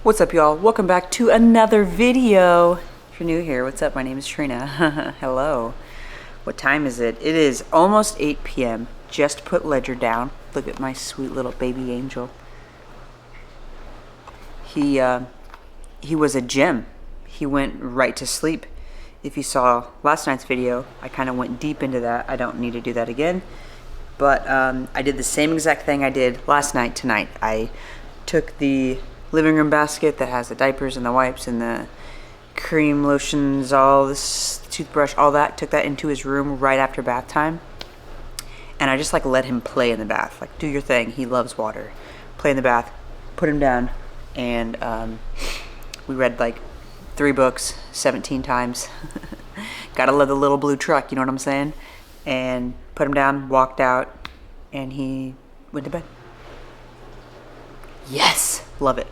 What's up, y'all? Welcome back to another video. If you're new here, what's up? My name is Trina. Hello. What time is it? It is almost 8 p.m. Just put Ledger down. Look at my sweet little baby angel. He was a gem. He went right to sleep. If you saw last night's video, I kind of went deep into that. I don't need to do that again. But I did the same exact thing I did last night tonight. I took the living room basket that has the diapers and the wipes and the cream, lotions, all this, toothbrush, all that, took that into his room right after bath time. And I just like let him play in the bath, like do your thing. He loves water. Play in the bath, put him down, and we read like 3 books 17 times. Gotta love the little blue truck, you know what I'm saying? And put him down, walked out, and he went to bed. Yes, love it.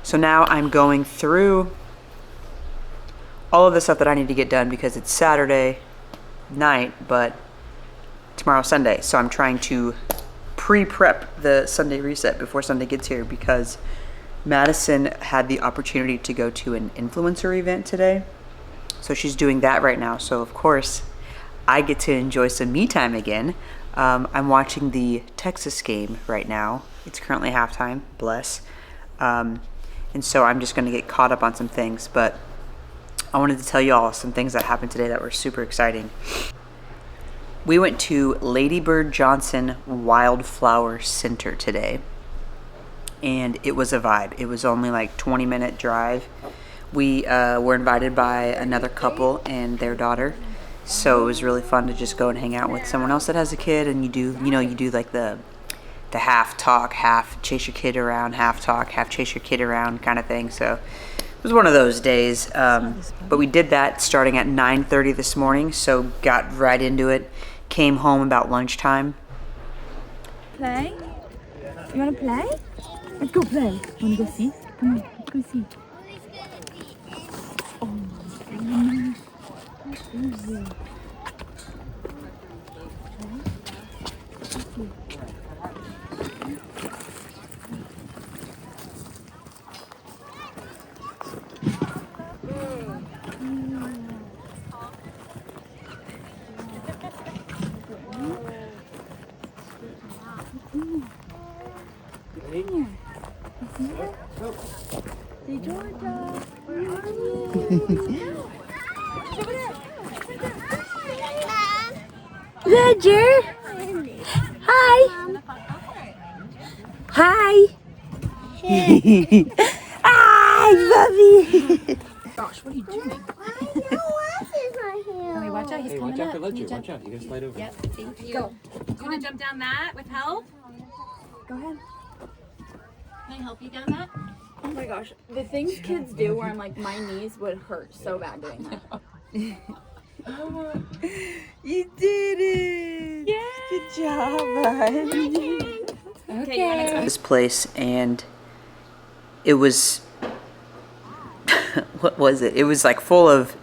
So now I'm going through all of the stuff that I need to get done because it's Saturday night, but tomorrow's Sunday. So I'm trying to pre-prep the Sunday reset before Sunday gets here because Madison had the opportunity to go to an influencer event today. So she's doing that right now. So of course, I get to enjoy some me time again. I'm watching the Texas game right now. It's currently halftime, bless. And so I'm just gonna get caught up on some things, but I wanted to tell you all some things that happened today that were super exciting. We went to Lady Bird Johnson Wildflower Center today, and it was a vibe. It was only like 20-minute drive. We were invited by another couple and their daughter, so it was really fun to just go and hang out with someone else that has a kid, and you do like the half talk, half chase your kid around, half talk, half chase your kid around kind of thing. So it was one of those days. But we did that starting at 9:30 this morning, so got right into it. Came home about lunchtime. Play? You want to play? Let's go play. Want to go see? Come on, let's go see. Oh my goodness. Hey Georgia, where are you? Ledger! Hi! Hi! Hi, Bubby! Gosh, what are you doing? Wait, watch out, he's coming watch out for up. Ledger, watch out, you gotta slide over. Yep, thank you. Go. You wanna jump down that with help? Go ahead. Can I help you down that? Oh my gosh, the things kids do where I'm like, my knees would hurt so bad doing that. You did it! Yay! Good job, bud. Okay. This place, and it was what was it? It was like full of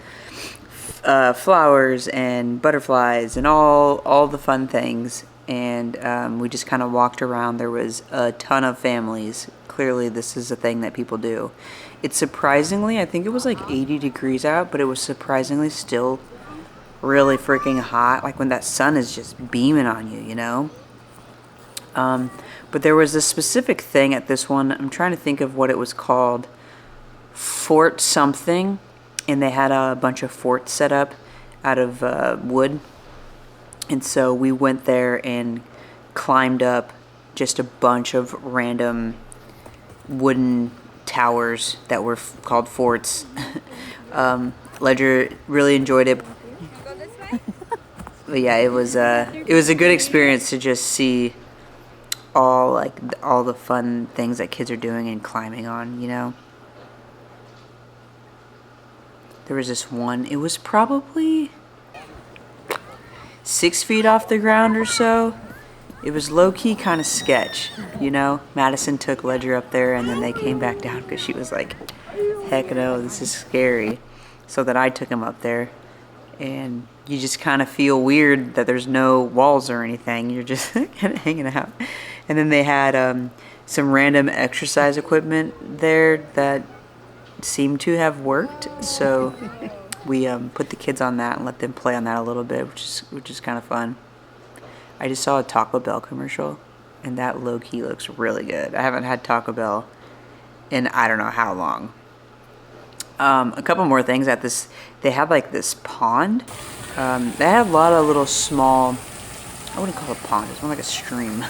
flowers and butterflies and all the fun things. And we just kind of walked around. There was a ton of families. Clearly this is a thing that people do. It's surprisingly, I think it was like 80 degrees out, but it was surprisingly still really freaking hot, like when that sun is just beaming on you, you know? But there was a specific thing at this one. I'm trying to think of what it was called. Fort something. And they had a bunch of forts set up out of wood. And so we went there and climbed up just a bunch of random wooden towers that were called forts. Ledger really enjoyed it. But yeah, it was a good experience to just see all the fun things that kids are doing and climbing on, you know. There was this one, it was probably 6 feet off the ground or so. It was low-key kind of sketch, you know. Madison took Ledger up there and then they came back down because she was like, heck no, this is scary. So then I took him up there, and you just kind of feel weird that there's no walls or anything. You're just kind of hanging out. And then they had some random exercise equipment there that seemed to have worked. So we put the kids on that and let them play on that a little bit, which is kind of fun. I just saw a Taco Bell commercial, and that low-key looks really good. I haven't had Taco Bell in I don't know how long. A couple more things at this. They have like this pond. They have a lot of little small, I wouldn't call it a pond, it's more like a stream,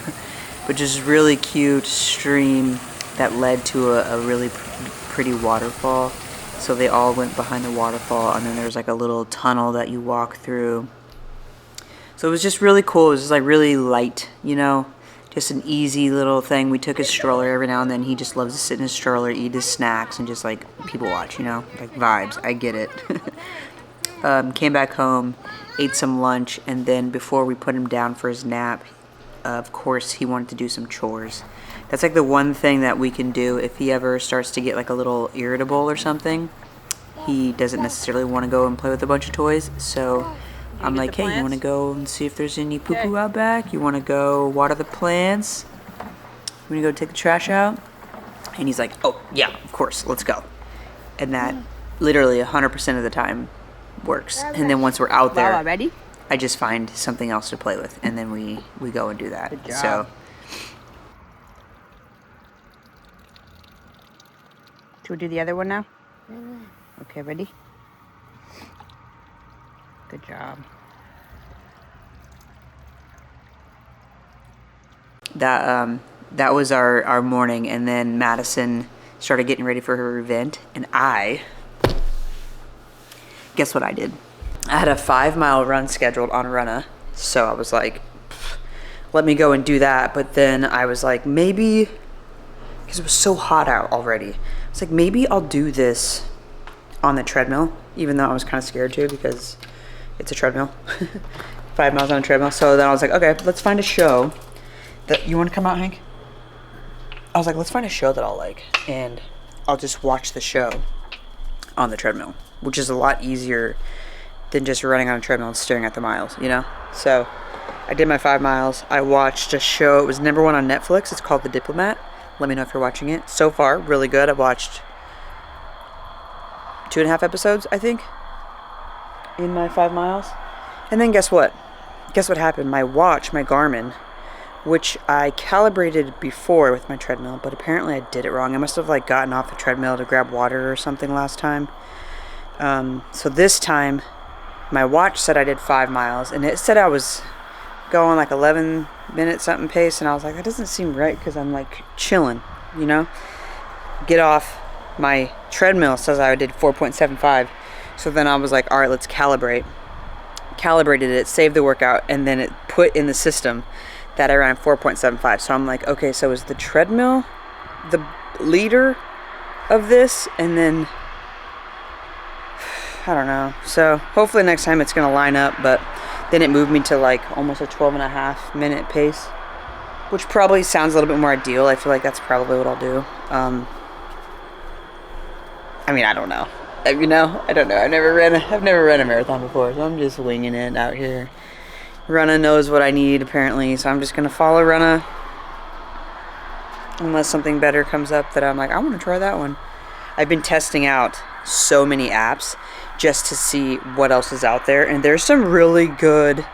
but just really cute stream that led to a really pretty waterfall. So they all went behind the waterfall, and then there's like a little tunnel that you walk through. So it was just really cool. It was just like really light, you know, just an easy little thing. We took his stroller every now and then. He just loves to sit in his stroller, eat his snacks, and just like people watch, you know, like vibes. I get it. Came back home, ate some lunch, and then before we put him down for his nap, of course, he wanted to do some chores. That's like the one thing that we can do if he ever starts to get like a little irritable or something. He doesn't necessarily want to go and play with a bunch of toys, so I'm like, hey, you want to go and see if there's any poo-poo out back? You want to go water the plants? You want to go take the trash out? And he's like, oh, yeah, of course, let's go. And that literally 100% of the time works. And then once we're out there, ready? I just find something else to play with, and then we go and do that. Good job. So, Should we do the other one now? Okay, ready? Good job. That was our morning, and then Madison started getting ready for her event, and guess what I did? I had a 5-mile run scheduled on Runna, so I was like, let me go and do that. But then I was like, maybe, because it was so hot out already, it's like, maybe I'll do this on the treadmill, even though I was kind of scared to because it's a treadmill. 5 miles on a treadmill. So then I was like, okay, let's find a show that, you want to come out, Hank? I was like, let's find a show that I'll like, and I'll just watch the show on the treadmill, which is a lot easier than just running on a treadmill and staring at the miles, you know? So I did my 5 miles. I watched a show. It was #1 on Netflix. It's called The Diplomat. Let me know if you're watching it. So far, really good. I've watched 2.5 episodes, I think, in my 5 miles. And then guess what? Guess what happened? My watch, my Garmin, which I calibrated before with my treadmill, but apparently I did it wrong. I must have like gotten off the treadmill to grab water or something last time. So this time, my watch said I did 5 miles, and it said I was going like 11 minute something pace, and I was like, that doesn't seem right, because I'm like chilling, you know? Get off. My treadmill says I did 4.75. So then I was like, all right, let's calibrate. Calibrated it, saved the workout, and then it put in the system that I ran 4.75. So I'm like, okay, so is the treadmill the leader of this? And then I don't know. So hopefully next time it's going to line up, but then it moved me to like almost a 12.5 minute pace, which probably sounds a little bit more ideal. I feel like that's probably what I'll do. I mean, I don't know. You know, I don't know. I've never ran a marathon before, so I'm just winging it out here. Runna knows what I need, apparently, so I'm just going to follow Runna. Unless something better comes up that I'm like, I want to try that one. I've been testing out so many apps just to see what else is out there, and there's some really good,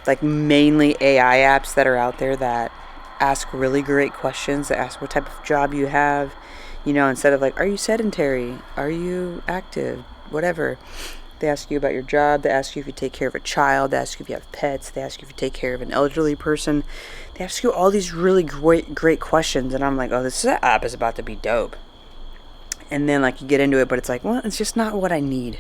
like, mainly AI apps that are out there that ask really great questions, that ask what type of job you have, you know, instead of like, are you sedentary, are you active, whatever. They ask you about your job, they ask you if you take care of a child, they ask you if you have pets, they ask you if you take care of an elderly person. They ask you all these really great questions, and I'm like, oh, this app is about to be dope. And then like you get into it, but it's like, well, it's just not what I need.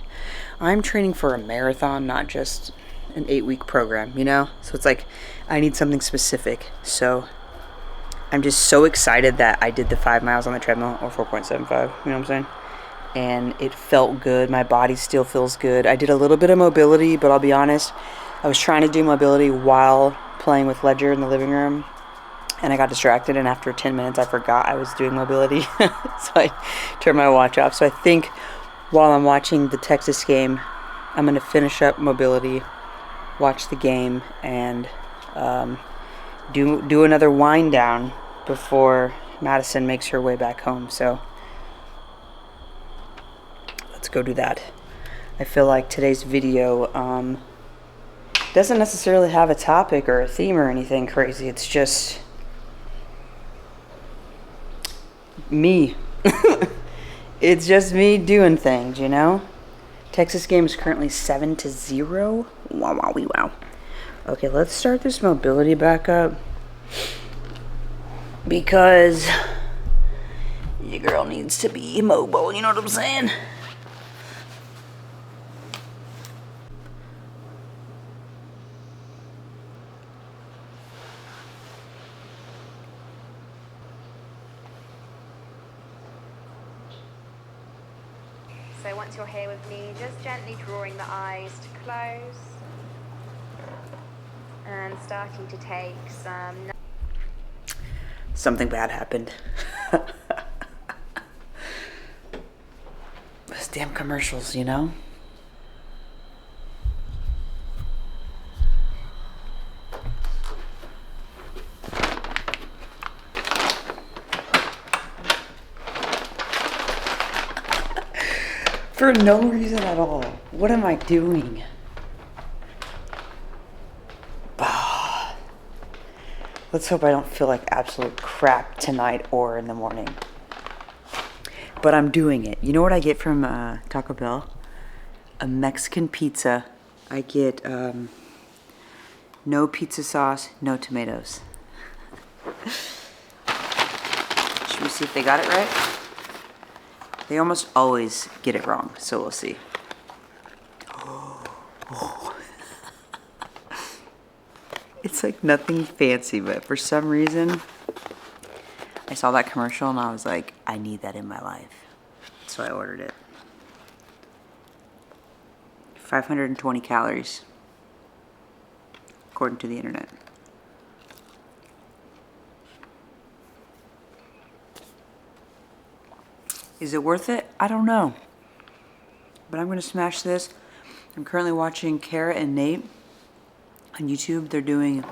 I'm training for a marathon, not just an 8-week program, you know? So it's like, I need something specific. So I'm just so excited that I did the 5 miles on the treadmill, or 4.75, you know what I'm saying? And it felt good. My body still feels good. I did a little bit of mobility, but I'll be honest, I was trying to do mobility while playing with Ledger in the living room, and I got distracted, and after 10 minutes I forgot I was doing mobility. So I turned my watch off. So I think while I'm watching the Texas game, I'm going to finish up mobility, watch the game, and do another wind down before Madison makes her way back home. So let's go do that. I feel like today's video doesn't necessarily have a topic or a theme or anything crazy. It's just me. It's just me doing things, you know? Texas game is currently 7-0. Wow, wow, wow. Okay, let's start this mobility back up. Because your girl needs to be mobile, you know what I'm saying? So once you're here with me, just gently drawing the eyes to close and starting to take some... Something bad happened. Those damn commercials, you know? For no reason at all. What am I doing? Let's hope I don't feel like absolute crap tonight or in the morning. But I'm doing it. You know what I get from Taco Bell? A Mexican pizza. I get no pizza sauce, no tomatoes. Should we see if they got it right? They almost always get it wrong, so we'll see. Oh. It's like nothing fancy, but for some reason, I saw that commercial and I was like, I need that in my life. So I ordered it. 520 calories, according to the internet. Is it worth it? I don't know. But I'm gonna smash this. I'm currently watching Kara and Nate on YouTube. They're doing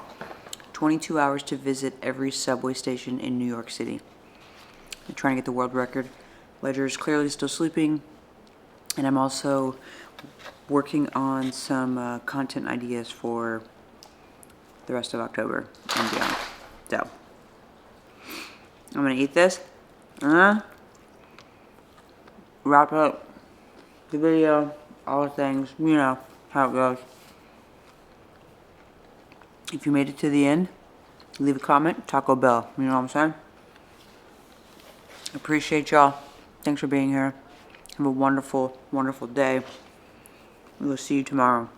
22 hours to visit every subway station in New York City. They're trying to get the world record. Ledger is clearly still sleeping. And I'm also working on some content ideas for the rest of October and beyond. So, I'm gonna eat this. Wrap up the video, all the things, you know how it goes. If you made it to the end, leave a comment, Taco Bell, you know what I'm saying? Appreciate y'all. Thanks for being here. Have a wonderful, wonderful day. We will see you tomorrow.